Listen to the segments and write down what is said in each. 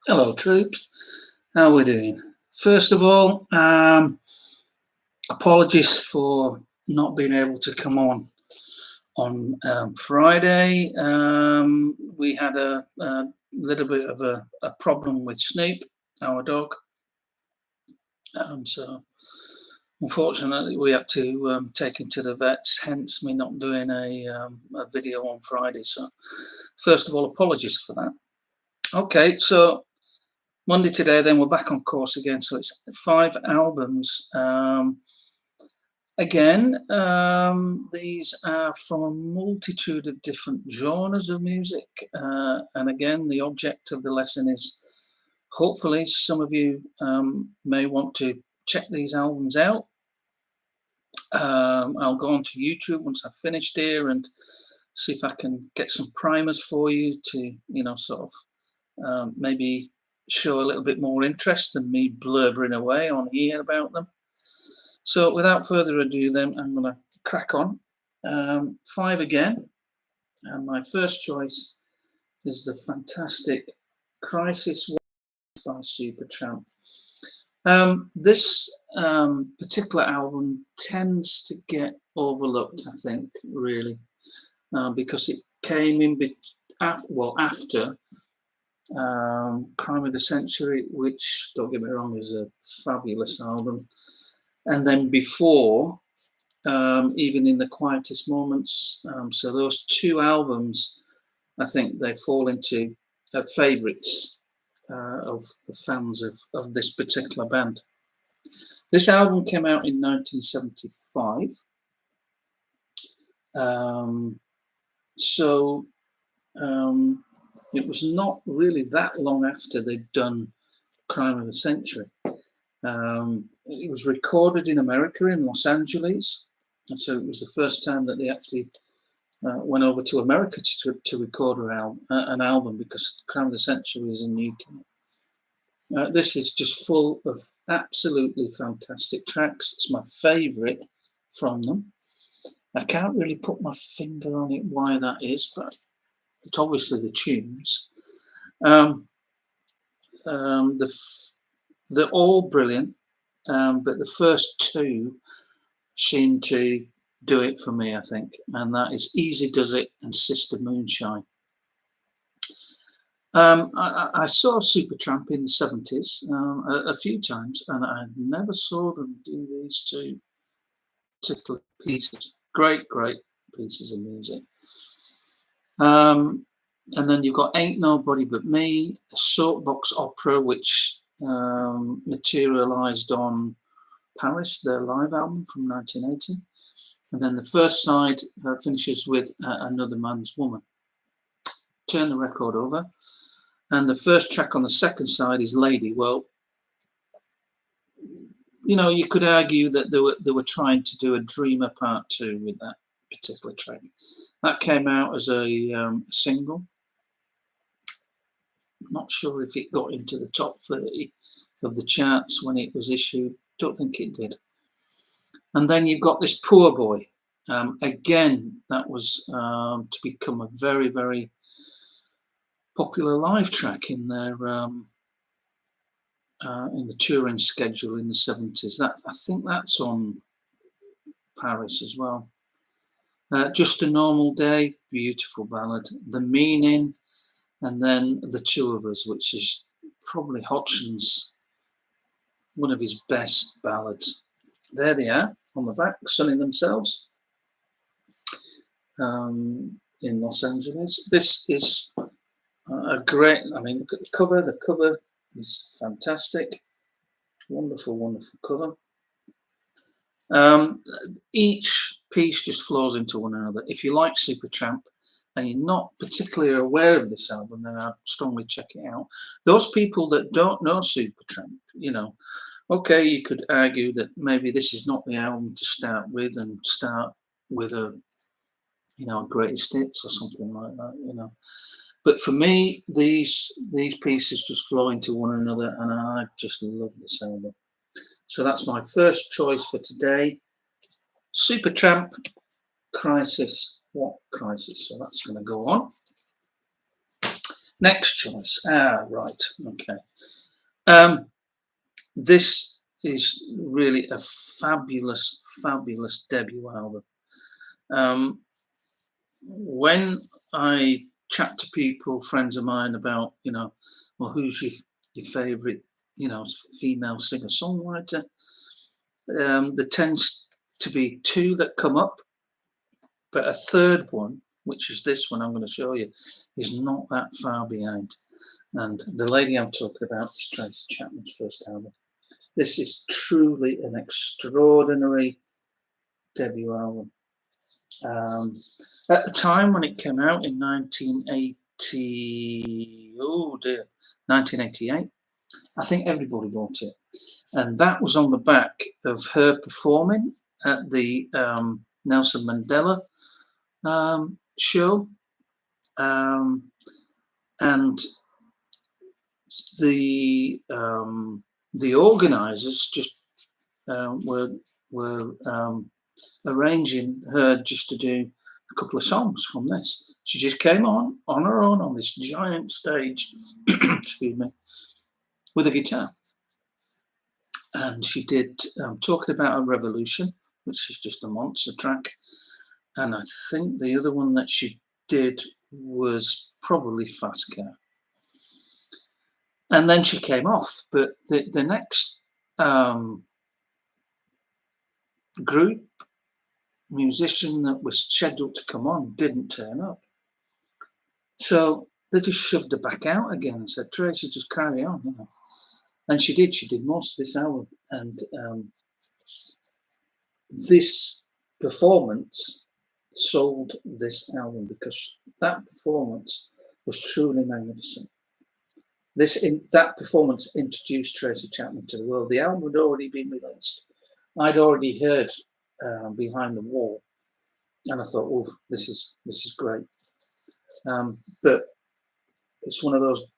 Hello, troops. How are we doing? First of all, apologies for not being able to come on Friday. We had a little bit of a problem with Snoop, our dog. So unfortunately, we had to take him to the vets. Hence, me not doing a video on Friday. So first of all, apologies for that. Okay, so Monday today, then we're back on course again. So it's 5 albums. Again, these are from a multitude of different genres of music. And again, the object of the lesson is hopefully some of you may want to check these albums out. I'll go onto YouTube once I've finished here and see if I can get some primers for you to, sort of maybe show a little bit more interest than me blurbering away on here about them. So without further ado then, I'm going to crack on. 5 again, and my first choice is the fantastic Crisis by Supertramp. This particular album tends to get overlooked, I think, really, because it came in after Crime of the Century, which, don't get me wrong, is a fabulous album. And then before, even in the quietest moments. So those 2 albums, I think they fall into favourites of the fans of this particular band. This album came out in 1975. It was not really that long after they'd done Crime of the Century. It was recorded in America, in Los Angeles, and so it was the first time that they actually went over to America to record an album, because Crime of the Century was in the UK. This is just full of absolutely fantastic tracks. It's my favourite from them. I can't really put my finger on it why that is, but it's obviously the tunes. They're all brilliant, but the first 2 seem to do it for me, I think, and that is Easy Does It and Sister Moonshine. I saw Supertramp in the 70s a few times, and I never saw them do these 2 particular pieces. Great pieces of music. And then you've got Ain't Nobody But Me, a soapbox opera, which materialised on Paris, their live album from 1980. And then the first side finishes with Another Man's Woman. Turn the record over, and the first track on the second side is Lady. Well, you could argue that they were trying to do a Dreamer Part 2 with that particular track. That came out as a single. I'm not sure if it got into the top 30 of the charts when it was issued. Don't think it did. And then you've got this Poor Boy. Again, that was to become a very, very popular live track in their in the touring schedule in the 70s. I think that's on Paris as well. Just a Normal Day, beautiful ballad. The Meaning, and then The Two of Us, which is probably Hodgson's one of his best ballads. There they are on the back, sunning themselves in Los Angeles. This is a great, look at the cover. The cover is fantastic. Wonderful cover. Each piece just flows into one another. If you like Supertramp and you're not particularly aware of this album, then I'd strongly check it out. Those people that don't know Supertramp, okay, you could argue that maybe this is not the album to start with, and start with a greatest hits or something like that, But for me, these pieces just flow into one another, and I just love this album. So that's my first choice for today. Supertramp, Crisis. What Crisis? So that's going to go on. Next choice. Right. Okay. This is really a fabulous, fabulous debut album. When I chat to people, friends of mine, about, well, who's your favourite, female singer-songwriter, there tends to be two that come up, but a third one, which is this one I'm going to show you, is not that far behind. And the lady I'm talking about is Tracy Chapman's first album. This is truly an extraordinary debut album. At the time when it came out in 1988, I think everybody bought it. And that was on the back of her performing at the Nelson Mandela show. And the organisers just were arranging her just to do a couple of songs from this. She just came on her own on this giant stage, excuse me, with a guitar. And she did Talking About a Revolution, which is just a monster track. And I think the other one that she did was probably Fast Car. And then she came off. But the next group musician that was scheduled to come on didn't turn up. So they just shoved her back out again and said, Tracy, just carry on, And she did. She did most of this album. And this performance sold this album because that performance was truly magnificent. That performance introduced Tracy Chapman to the world. The album had already been released. I'd already heard Behind the Wall, and I thought, oh, this is great. But it's one of those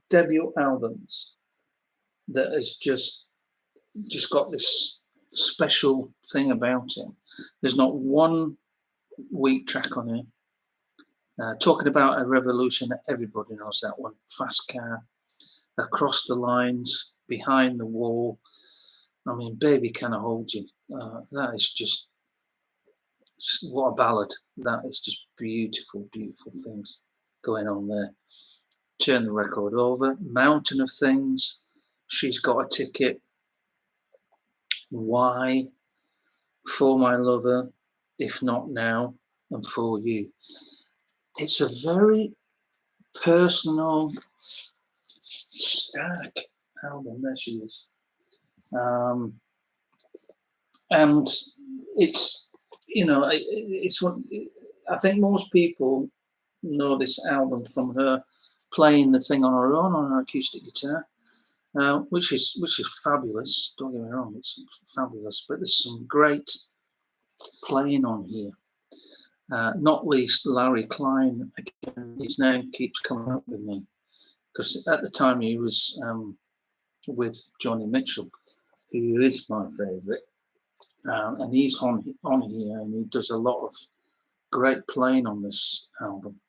debut albums that has just got this special thing about it. There's not one weak track on here. Talking About a Revolution, everybody knows that one. Fast Car, Across the Lines, Behind the Wall. I mean, Baby Can I Hold You? That is just what a ballad. That is just beautiful, beautiful things going on there. Turn the Record Over, Mountain of Things, She's Got a Ticket, Why, For My Lover, If Not Now, and For You. It's a very personal, stark album. There she is. And it's, it's what I think most people know this album from her playing the thing on her own on her acoustic guitar, which is fabulous. Don't get me wrong, it's fabulous. But there's some great playing on here. Not least Larry Klein. Again, his name keeps coming up with me because at the time he was with Joni Mitchell, who is my favourite. And he's on here, and he does a lot of great playing on this album.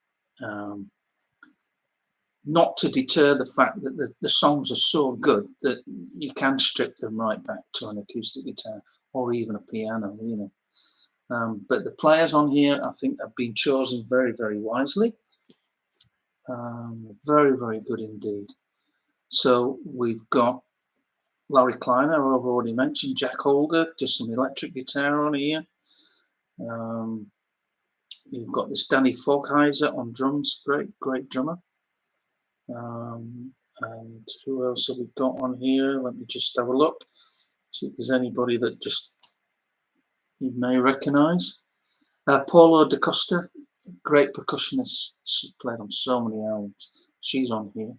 Not to deter the fact that the songs are so good that you can strip them right back to an acoustic guitar or even a piano, But the players on here, I think, have been chosen very, very wisely. Very, very good indeed. So we've got Larry Klein, I've already mentioned. Jack Holder, just some electric guitar on here. You've got this Danny Fogheiser on drums, great drummer. And who else have we got on here? Let me just have a look, see if there's anybody that just you may recognise. Paula DaCosta, great percussionist. She's played on so many albums. She's on here.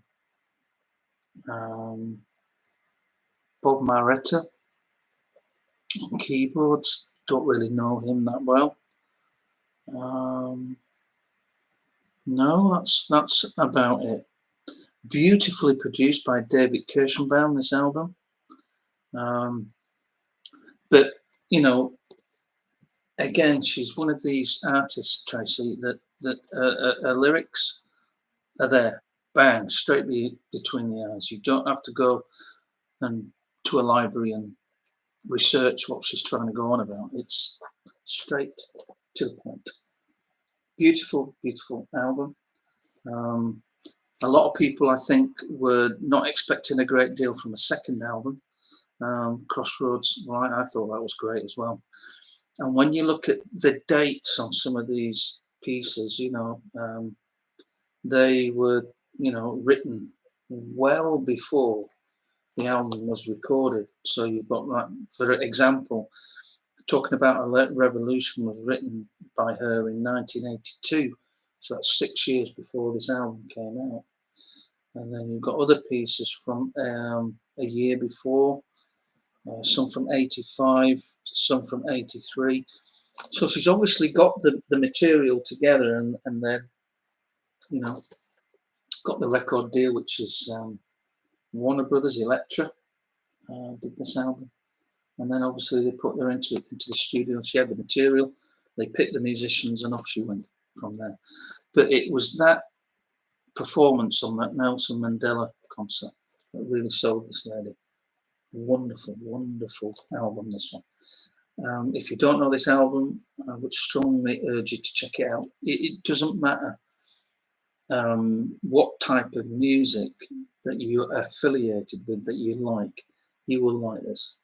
Bob Marretta on keyboards. Don't really know him that well. No, that's about it. Beautifully produced by David Kirschenbaum, this album. But again, she's one of these artists, Tracy, that her lyrics are there, bang, straight between the eyes. You don't have to go and to a library and research what she's trying to go on about. It's straight to the point. Beautiful, beautiful album. A lot of people, I think, were not expecting a great deal from a second album, Crossroads. Right, I thought that was great as well. And when you look at the dates on some of these pieces, they were, written well before the album was recorded. So you've got that, for example, Talking About a Revolution was written by her in 1982. So that's 6 years before this album came out. And then you've got other pieces from a year before, some from 85, some from 83. So she's obviously got the material together, and then, got the record deal, which is Warner Brothers, Elektra, did this album. And then obviously they put her into the studio. She had the material, they picked the musicians, and off she went from there. But it was that performance on that Nelson Mandela concert that really sold this lady. Wonderful, wonderful album, this one. If you don't know this album, I would strongly urge you to check it out. It doesn't matter what type of music that you're affiliated with, that you like, you will like this.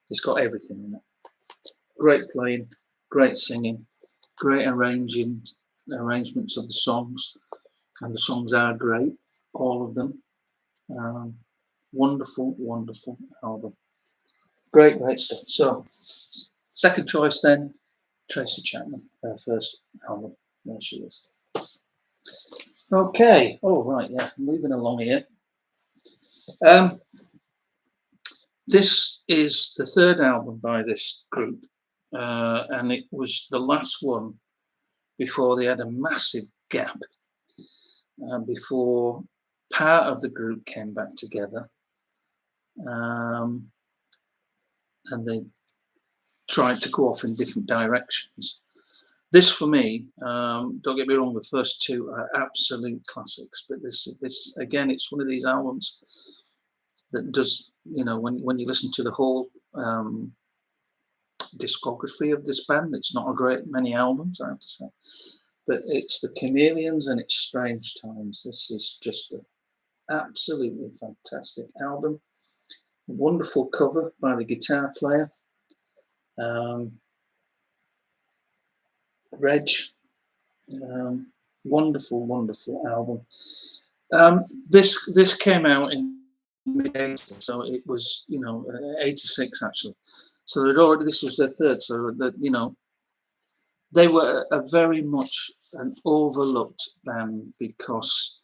It's got everything in it. Great playing, great singing, great arrangements of the songs, and the songs are great, all of them. Wonderful, wonderful album. Great, great stuff. So, second choice then, Tracy Chapman, her first album. There she is. Okay. Oh, right, yeah, moving along here. This is the third album by this group, and it was the last one before they had a massive gap, before part of the group came back together, and they tried to go off in different directions. This, for me, don't get me wrong, the first two are absolute classics, but this again, it's one of these albums that does, when you listen to the whole discography of this band, it's not a great many albums, I have to say, but it's the Chameleons and it's Strange Times. This is just an absolutely fantastic album. Wonderful cover by the guitar player, Reg. Wonderful, wonderful album. This came out in mid-80s, so it was 86 actually. So this was their third. So that they were a very much an overlooked band, because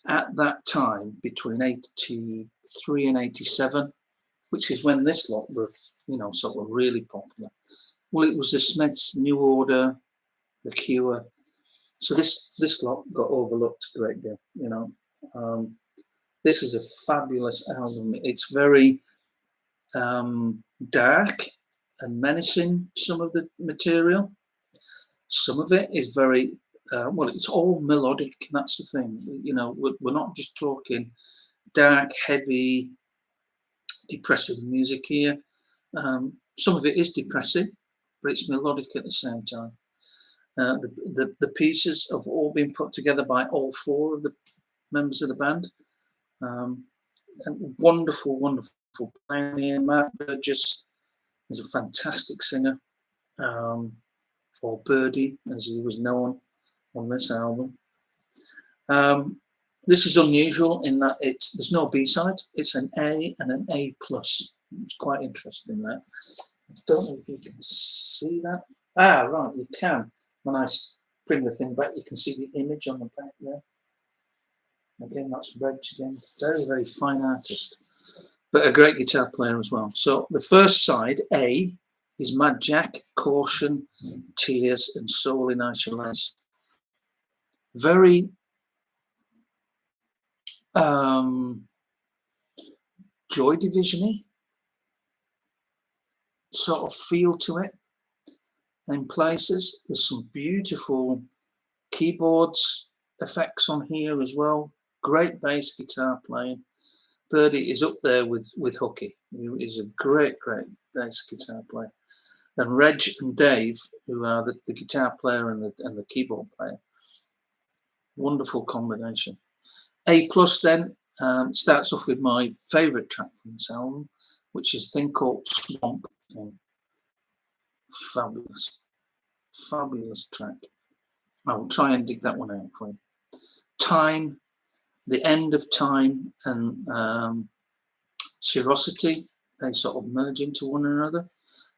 at that time, between 83 and 87, which is when this lot were sort of really popular. Well, it was the Smiths, New Order, The Cure. So this lot got overlooked a great deal. This is a fabulous album. It's very dark and menacing, some of the material. Some of it is very it's all melodic. That's the thing. We're not just talking dark, heavy, depressive music here. Some of it is depressing, but it's melodic at the same time. The pieces have all been put together by all four of the members of the band. And wonderful, wonderful pioneer. Mark Burgess is a fantastic singer, or Birdie, as he was known on this album. This is unusual in that there's no B-side. It's an A and an A+. It's quite interesting, that. I don't know if you can see that. Ah, right, you can. When I bring the thing back, you can see the image on the back there. Again, that's Reg again. Very, very fine artist, but a great guitar player as well. So the first side, A, is Mad Jack, Caution, Tears, and Soul in Isolation. Very Joy Division-y sort of feel to it in places. There's some beautiful keyboards, effects on here as well. Great bass guitar playing. Birdie is up there with Hooky, who is a great bass guitar player. And Reg and Dave, who are the guitar player and the keyboard player. Wonderful combination. A plus then starts off with my favourite track from this album, which is a thing called Swamp Thing. Fabulous, fabulous track. I will try and dig that one out for you. Time, the end of Time and Serosity, they sort of merge into one another.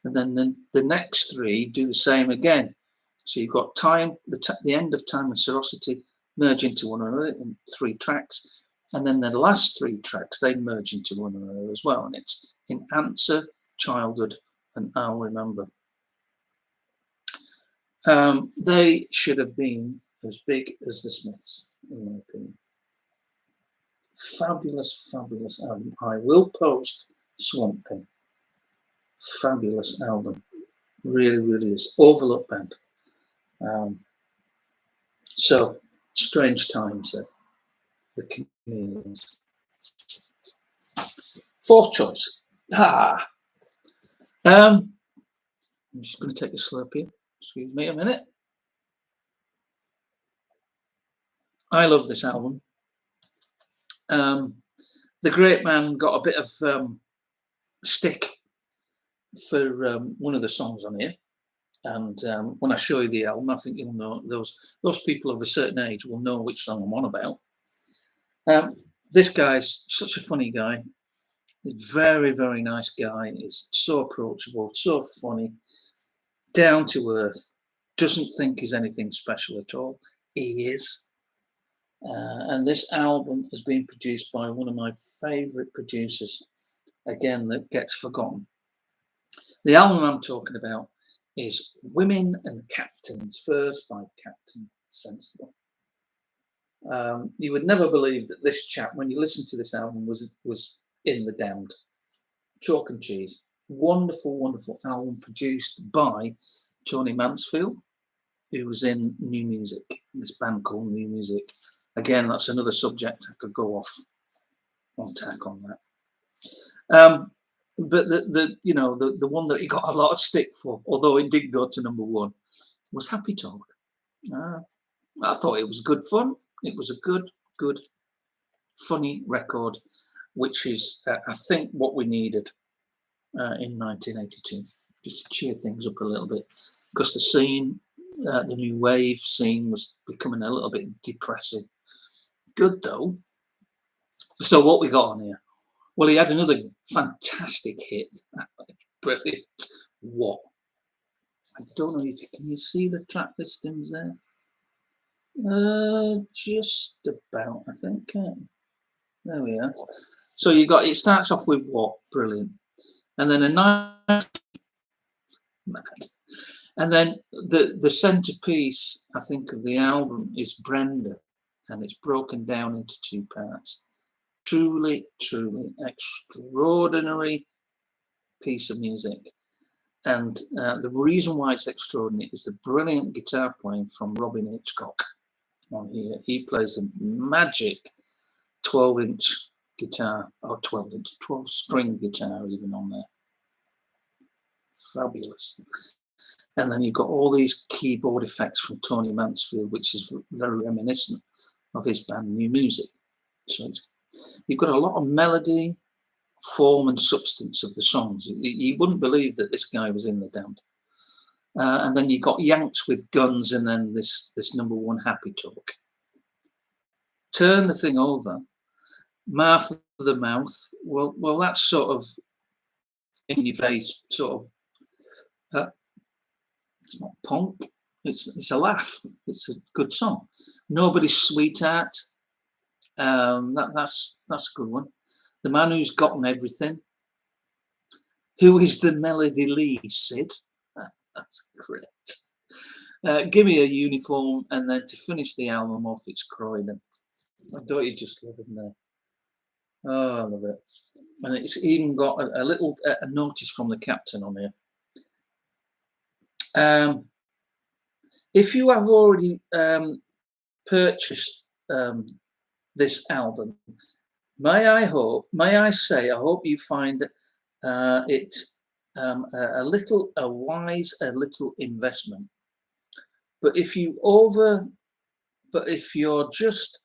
And then the next three do the same again. So you've got Time, the end of Time and Serosity merge into one another in 3 tracks. And then the last 3 tracks, they merge into one another as well. And it's in Answer, Childhood, and I'll Remember. They should have been as big as the Smiths, in my opinion. Fabulous, fabulous album. I will post Swamp Thing. Fabulous album. Really, really is. Overlooked band. So, Strange Times there. The Chameleons. 4th choice. I'm just going to take a slurp here. Excuse me a minute. I love this album. The Great Man got a bit of stick for one of the songs on here. And when I show you the album, I think you'll know those people of a certain age will know which song I'm on about. This guy's such a funny guy. He's a very, very nice guy. He's so approachable, so funny, down to earth, doesn't think he's anything special at all. He is. And this album has been produced by one of my favourite producers, again, that gets forgotten. The album I'm talking about is Women and Captains, first by Captain Sensible. You would never believe that this chap, when you listen to this album, was in The Damned. Chalk and cheese. Wonderful, wonderful album produced by Tony Mansfield, who was in New Music, this band called New Music. Again, that's another subject I could go off on tack on that. But the one that he got a lot of stick for, although it did go to #1, was Happy Talk. I thought it was good fun. It was a good, funny record, which is, I think, what we needed in 1982, just to cheer things up a little bit, because the scene, the new wave scene, was becoming a little bit depressing. Good though. So what we got on here? Well, he had another fantastic hit. Brilliant. What? I don't know if can you see the track listings there? Just about, I think. There we are. So you got, it starts off with What? Brilliant. And then a nice mad. And then the centerpiece, I think, of the album is Brenda, and it's broken down into 2 parts. Truly, truly extraordinary piece of music. And the reason why it's extraordinary is the brilliant guitar playing from Robin Hitchcock on here. He plays a magic 12-inch guitar, or 12-string guitar even on there. Fabulous. And then you've got all these keyboard effects from Tony Mansfield, which is very reminiscent of his band New Music. So you've got a lot of melody, form and substance of the songs. You wouldn't believe that this guy was in The Damned. And then you've got Yanks with Guns, and then this #1 Happy Talk. Turn the thing over. Mouth of the Mouth. Well, that's sort of in your face, sort of. It's not punk. It's a laugh. It's a good song. Nobody's Sweetheart. That's a good one. The Man Who's Gotten Everything. Who is the Melody Lee, Sid? That's great. Give Me a Uniform, and then to finish the album off, it's Croydon. Don't you just love him there? Oh, I love it. And it's even got a little notice from the captain on here. If you have already purchased this album, may I say, I hope you find it a wise investment. But if you're just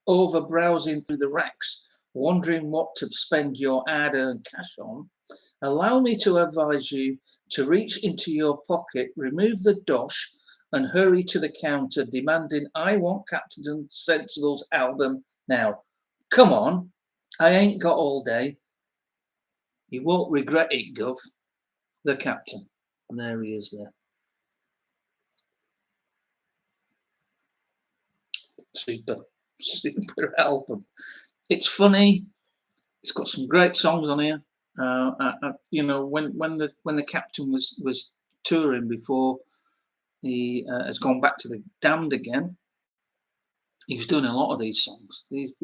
over browsing through the racks, wondering what to spend your hard-earned cash on, allow me to advise you to reach into your pocket, remove the dosh, and hurry to the counter demanding, "I want Captain Sensible's album now. Come on, I ain't got all day." You won't regret it, Gov. The Captain. And there he is there. Super album. It's funny. It's got some great songs on here. You know, when the Captain was touring before he has gone back to the Damned again, he was doing a lot of these songs. These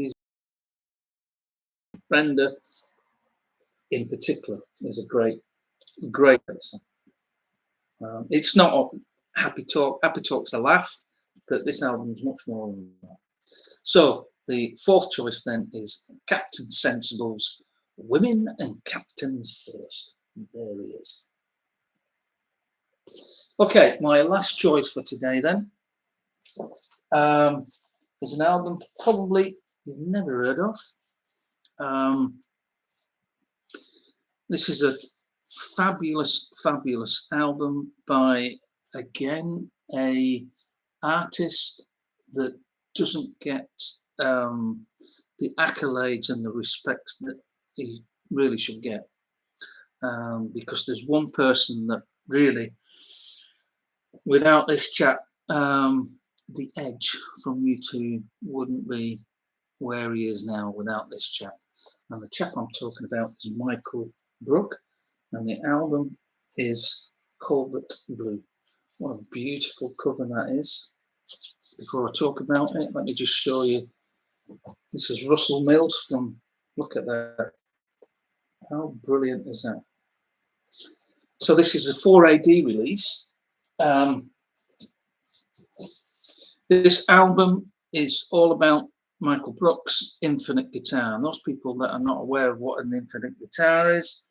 Brenda, in particular, is a great song. It's not Happy Talk. Happy Talk's a laugh, but this album is much more than that. So the fourth choice then is Captain Sensible's Women and Captains First. There he is. Okay, my last choice for today then is an album probably you've never heard of. This is a fabulous album by, again, a artist that doesn't get the accolades and the respects that he really should get, because there's one person that really, without this chap, The Edge from U2 wouldn't be where he is now without this chap. And the chap I'm talking about is Michael Brook, and the album is Cobalt Blue. What a beautiful cover that is. Before I talk about it, let me just show you. This is Russell Mills from, look at that. How brilliant is that? So this is a 4AD release. This album is all about Michael Brook's infinite guitar. And those people that are not aware of what an infinite guitar is,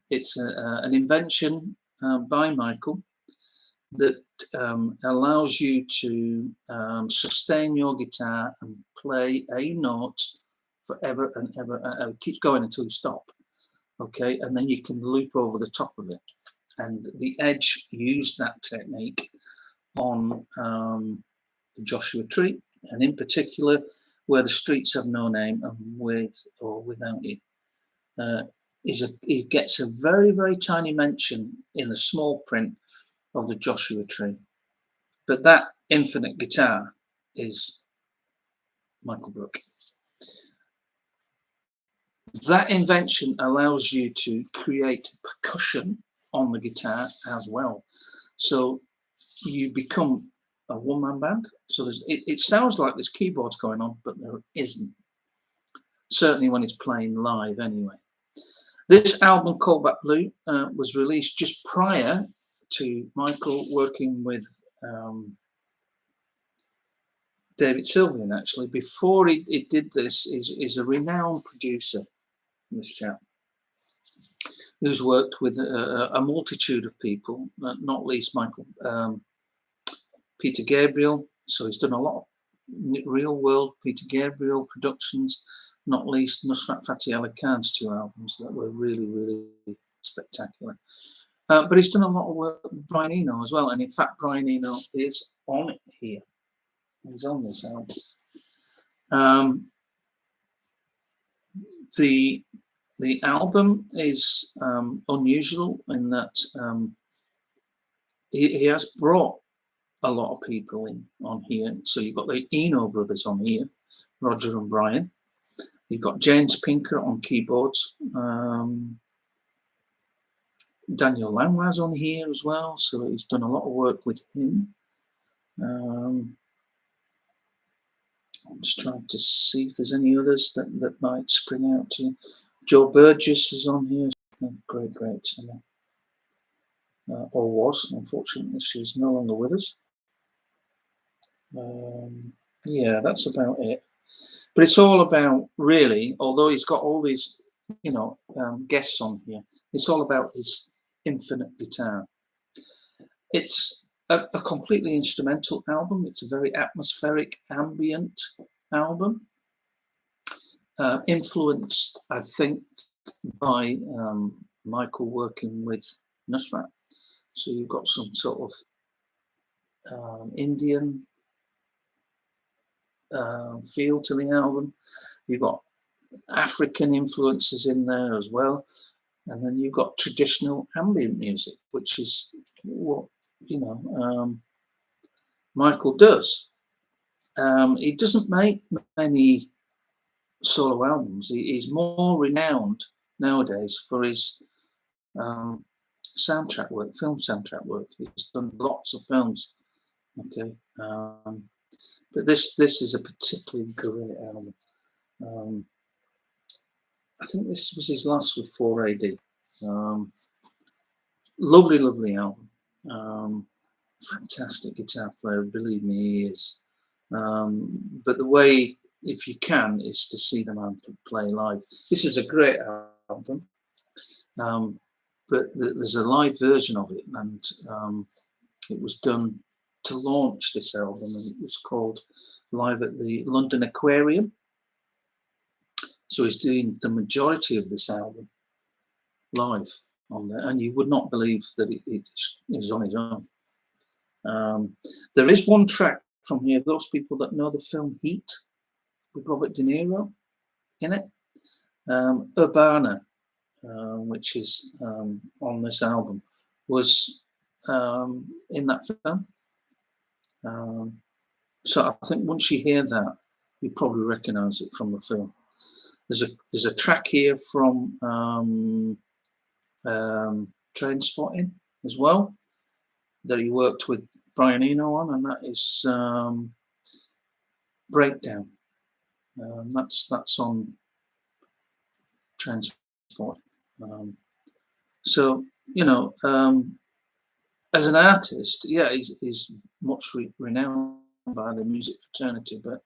it's an invention by Michael that allows you to sustain your guitar and play a note forever and ever and ever. It keeps going until you stop. Okay, and then you can loop over the top of it. And The Edge used that technique on the Joshua Tree, and in particular Where the Streets Have No Name and With or Without You. It gets a very, very tiny mention in the small print of the Joshua Tree. But that infinite guitar is Michael Brook. That invention allows you to create percussion on the guitar as well. So you become a one-man band. So it sounds like there's keyboards going on, but there isn't. Certainly when it's playing live anyway. This album, Cobalt Blue, was released just prior to Michael working with David Sylvian, actually. Before he did this, is a renowned producer, this chap, who's worked with a multitude of people, not least Peter Gabriel. So he's done a lot of real world Peter Gabriel productions, not least Nusrat Fateh Ali Khan's 2 albums that were really, really spectacular. But he's done a lot of work with Brian Eno as well, and in fact Brian Eno is on here. He's on this album. The album is unusual in that he has brought a lot of people in on here. So you've got the Eno brothers on here, Roger and Brian. You've got James Pinker on keyboards. Daniel Lanois on here as well, so he's done a lot of work with him. I'm just trying to see if there's any others that might spring out to you. Joe Burgess is on here, great singer, or was. Unfortunately, she's no longer with us. Yeah, that's about it. But it's all about, really, although he's got all these, guests on here, it's all about his infinite guitar. It's a completely instrumental album. It's a very atmospheric, ambient album, influenced, I think, by Michael working with Nusrat. So you've got some sort of Indian feel to the album. You've got African influences in there as well, and then you've got traditional ambient music, which is what Michael does. He doesn't make many solo albums. He's more renowned nowadays for his soundtrack work, film soundtrack work. He's done lots of films. Okay, but this is a particularly great album. I think this was his last with 4AD. Lovely, lovely album. Fantastic guitar player, believe me, he is. But the way, if you can, is to see the man play live. This is a great album, but there's a live version of it, and it was done to launch this album, and it was called Live at the London Aquarium. So he's doing the majority of this album live on there, and you would not believe that it is on his own. There is one track from here, those people that know the film Heat with Robert De Niro in it, Urbana, which is on this album, was in that film. So I think once you hear that, you probably recognise it from the film. There's a track here from Trainspotting as well that he worked with Brian Eno on, and that is Breakdown. That's on Trainspotting. So as an artist, yeah, he's much renowned by the music fraternity, but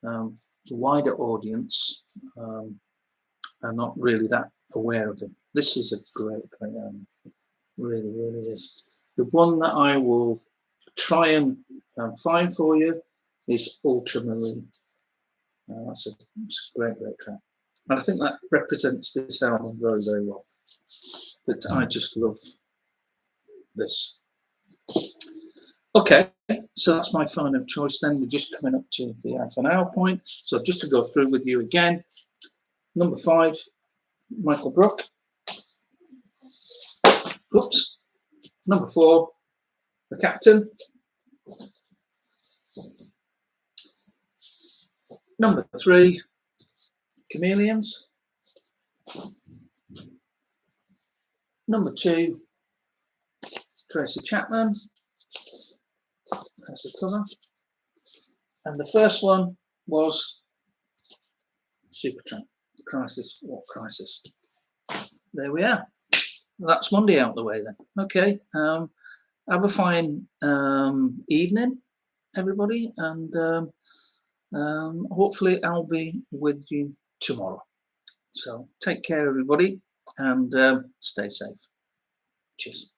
the wider audience are not really that aware of him. This is a great album. Really, really is. The one that I will try and find for you is Ultramarine. That's a great track. And I think that represents this album very, very well. But I just love this. Okay, so that's my final choice then. We're just coming up to the half an hour point. So just to go through with you again, number 5, Michael Brook. Oops. Number 4, The Captain. Number 3, Chameleons. Number 2, Tracy Chapman. That's the cover. And the first one was Supertramp. Crisis, what crisis? There we are. That's Monday out the way then. Okay. Have a fine evening, everybody, and hopefully I'll be with you tomorrow. So take care, everybody, and stay safe. Cheers.